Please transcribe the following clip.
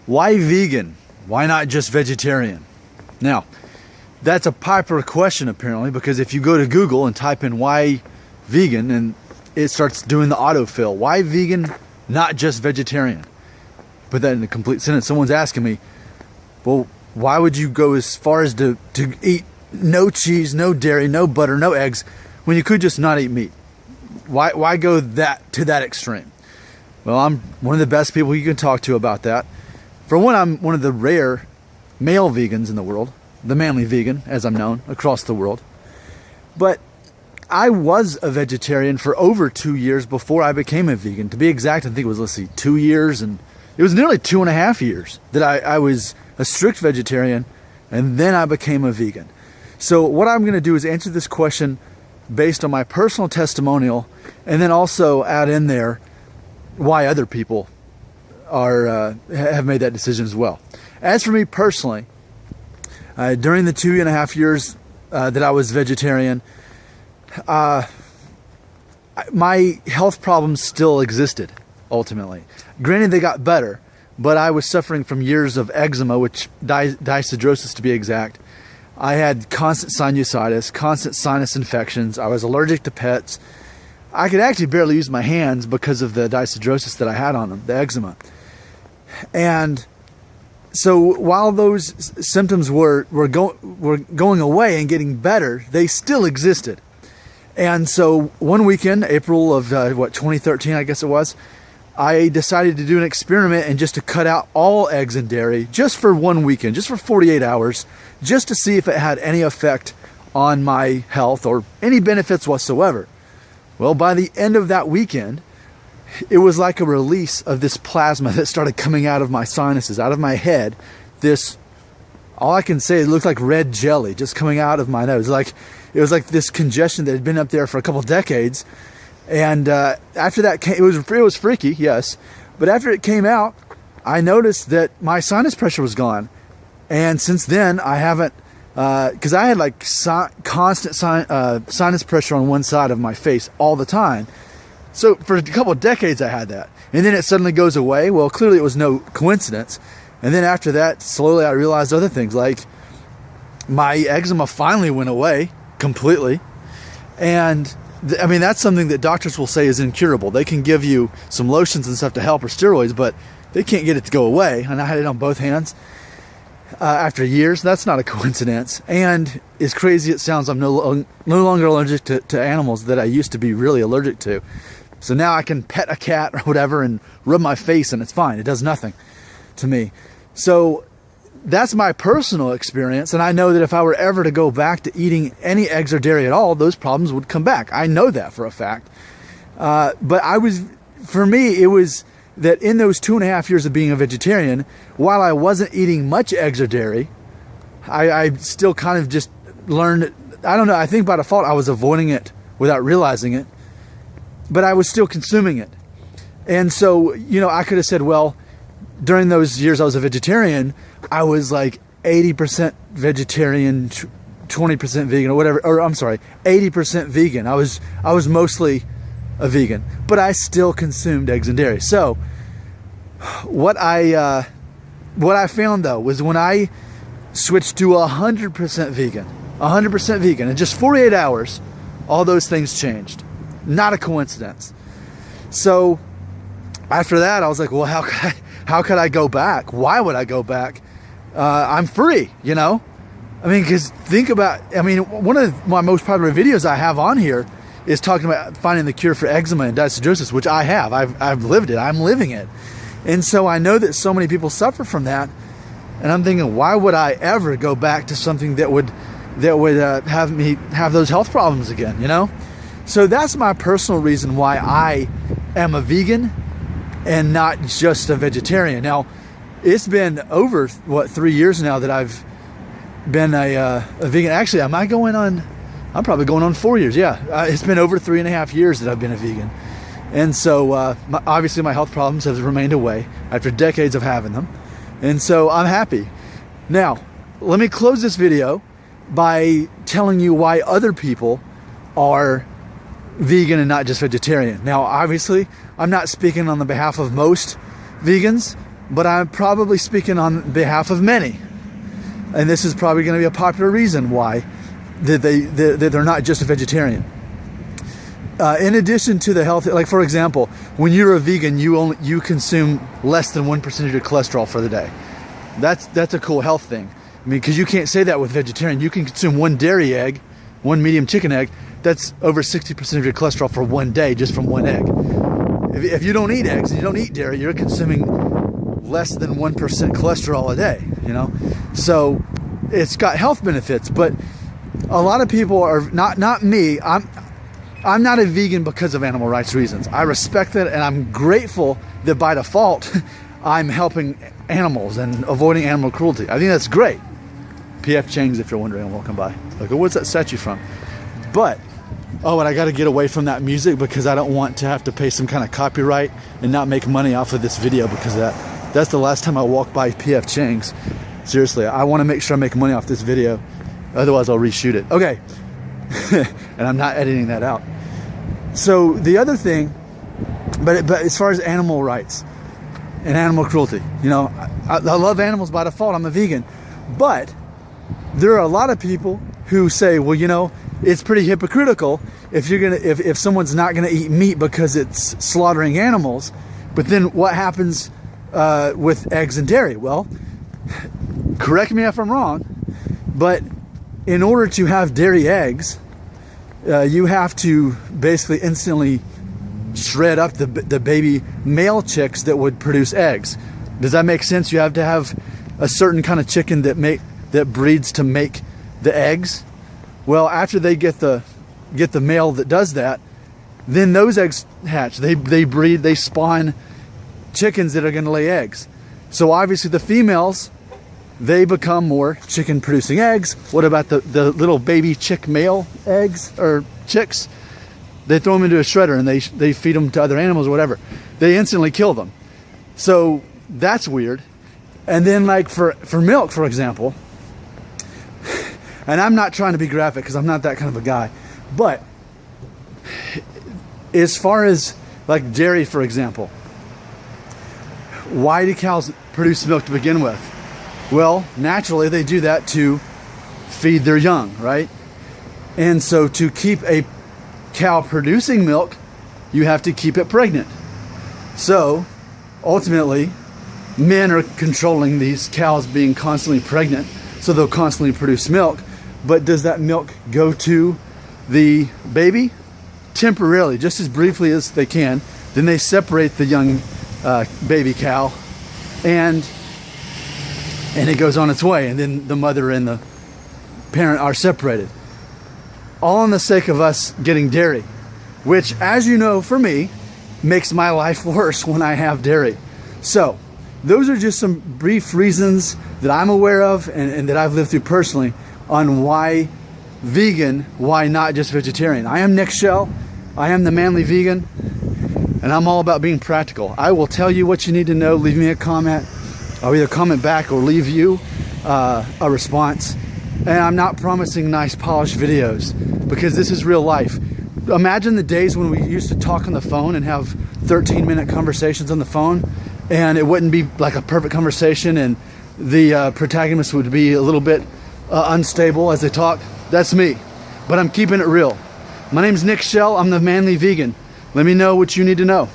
Why vegan? Why not just vegetarian? Now, that's a popular question apparently, because if you go to Google and type in why vegan, and it starts doing the autofill. Why vegan, not just vegetarian? Put that in a complete sentence. Someone's asking me, well, why would you go as far as to eat no cheese, no dairy, no butter, no eggs, when you could just not eat meat? Why go to that extreme? Well, I'm one of the best people you can talk to about that. For one, I'm one of the rare male vegans in the world, the manly vegan, as I'm known, across the world. But I was a vegetarian for over 2 years before I became a vegan. To be exact, I think it was, 2 years, and it was nearly 2.5 years that I was a strict vegetarian, and then I became a vegan. So what I'm going to do is answer this question based on my personal testimonial, and then also add in there why other people have made that decision as well. As for me personally, during the 2.5 years that I was vegetarian, my health problems still existed, ultimately. Granted, they got better, but I was suffering from years of eczema, which dyshidrosis to be exact. I had constant sinusitis, constant sinus infections. I was allergic to pets. I could actually barely use my hands because of the dyshidrosis that I had on them, the eczema. And so while those symptoms were going away and getting better, they still existed. And so one weekend, April of 2013, I guess it was, I decided to do an experiment and just to cut out all eggs and dairy just for one weekend, just for 48 hours, just to see if it had any effect on my health or any benefits whatsoever. Well, by the end of that weekend, it was like a release of this plasma that started coming out of my sinuses, out of my head. All I can say, it looked like red jelly just coming out of my nose. It was like this congestion that had been up there for a couple decades. And after that came, it was freaky, yes. But after it came out, I noticed that my sinus pressure was gone. And since then, I haven't, because I had constant sinus pressure on one side of my face all the time. So for a couple of decades, I had that. And then it suddenly goes away. Well, clearly it was no coincidence. And then after that, slowly I realized other things, like my eczema finally went away completely. And I mean, that's something that doctors will say is incurable. They can give you some lotions and stuff to help, or steroids, but they can't get it to go away. And I had it on both hands after years. That's not a coincidence. And as crazy it sounds, I'm no longer allergic to animals that I used to be really allergic to. So now I can pet a cat or whatever and rub my face and it's fine. It does nothing to me. So that's my personal experience. And I know that if I were ever to go back to eating any eggs or dairy at all, those problems would come back. I know that for a fact. But for me, it was that in those 2.5 years of being a vegetarian, while I wasn't eating much eggs or dairy, I still kind of just learned, I don't know, I think by default I was avoiding it without realizing it, but I was still consuming it. And so, I could have said, well, during those years I was a vegetarian, I was like 80% vegetarian, 20% vegan, or whatever, or I'm sorry, 80% vegan. I was mostly a vegan, but I still consumed eggs and dairy. So what I found though was when I switched to 100% vegan, in just 48 hours, all those things changed. Not a coincidence. So after that, I was like, well, how could I go back? Why would I go back? I'm free, I mean, because one of my most popular videos I have on here is talking about finding the cure for eczema and dyshidrosis, which I have. I've lived it. I'm living it. And so I know that so many people suffer from that. And I'm thinking, why would I ever go back to something that would have me have those health problems again, So that's my personal reason why I am a vegan and not just a vegetarian. Now, it's been over, 3 years now that I've been a vegan. Actually, I'm probably going on 4 years. Yeah, it's been over 3.5 years that I've been a vegan. And so obviously my health problems have remained away after decades of having them. And so I'm happy. Now, let me close this video by telling you why other people are vegan and not just vegetarian. Now, obviously, I'm not speaking on the behalf of most vegans. but I'm probably speaking on behalf of many. And this is probably going to be a popular reason why that they're not just a vegetarian. In addition to the health, like for example, when you're a vegan, you consume less than 1% of your cholesterol for the day. That's a cool health thing. I mean, because you can't say that with vegetarian. You can consume one dairy egg, one medium chicken egg. That's over 60% of your cholesterol for one day just from one egg. If you don't eat eggs and you don't eat dairy, you're consuming less than 1% cholesterol a day, you know? So it's got health benefits, but a lot of people are not me. I'm not a vegan because of animal rights reasons. I respect it, and I'm grateful that by default I'm helping animals and avoiding animal cruelty. I think that's great. P.F. Chang's, if you're wondering, welcome by. Like, what's that statue from? But, oh, and I got to get away from that music because I don't want to have to pay some kind of copyright and not make money off of this video because of that. That's the last time I walked by P.F. Chang's. Seriously, I want to make sure I make money off this video. Otherwise, I'll reshoot it. Okay. And I'm not editing that out. So the other thing, but as far as animal rights and animal cruelty, you know, I love animals by default. I'm a vegan. But there are a lot of people who say, well, you know, it's pretty hypocritical if someone's not gonna eat meat because it's slaughtering animals, but then what happens with eggs and dairy? Well, correct me if I'm wrong, but in order to have dairy eggs, you have to basically instantly shred up the baby male chicks that would produce eggs. Does that make sense? You have to have a certain kind of chicken that breeds to make the eggs. Well, after they get the male that does that, then those eggs hatch. They breed, they spawn chickens that are going to lay eggs. So obviously the females, they become more chicken producing eggs. What about the little baby chick male eggs or chicks? They throw them into a shredder and they feed them to other animals or whatever. They instantly kill them. So that's weird. And then like for milk, for example, and I'm not trying to be graphic because I'm not that kind of a guy, but as far as like dairy, for example, why do cows produce milk to begin with? Well, naturally they do that to feed their young, right? And so to keep a cow producing milk, you have to keep it pregnant. So ultimately, men are controlling these cows being constantly pregnant, so they'll constantly produce milk. But does that milk go to the baby? Temporarily, just as briefly as they can. Then they separate the young baby cow, and it goes on its way, and then the mother and the parent are separated. All in the sake of us getting dairy, which, as you know, for me, makes my life worse when I have dairy. So, those are just some brief reasons that I'm aware of and that I've lived through personally on why vegan, why not just vegetarian. I am Nick Shell. I am the Manly Vegan, and I'm all about being practical. I will tell you what you need to know. Leave me a comment. I'll either comment back or leave you a response. And I'm not promising nice polished videos because this is real life. Imagine the days when we used to talk on the phone and have 13-minute conversations on the phone, and it wouldn't be like a perfect conversation, and the protagonist would be a little bit unstable as they talk. That's me, but I'm keeping it real. My name's Nick Shell. I'm the Manly Vegan. Let me know what you need to know.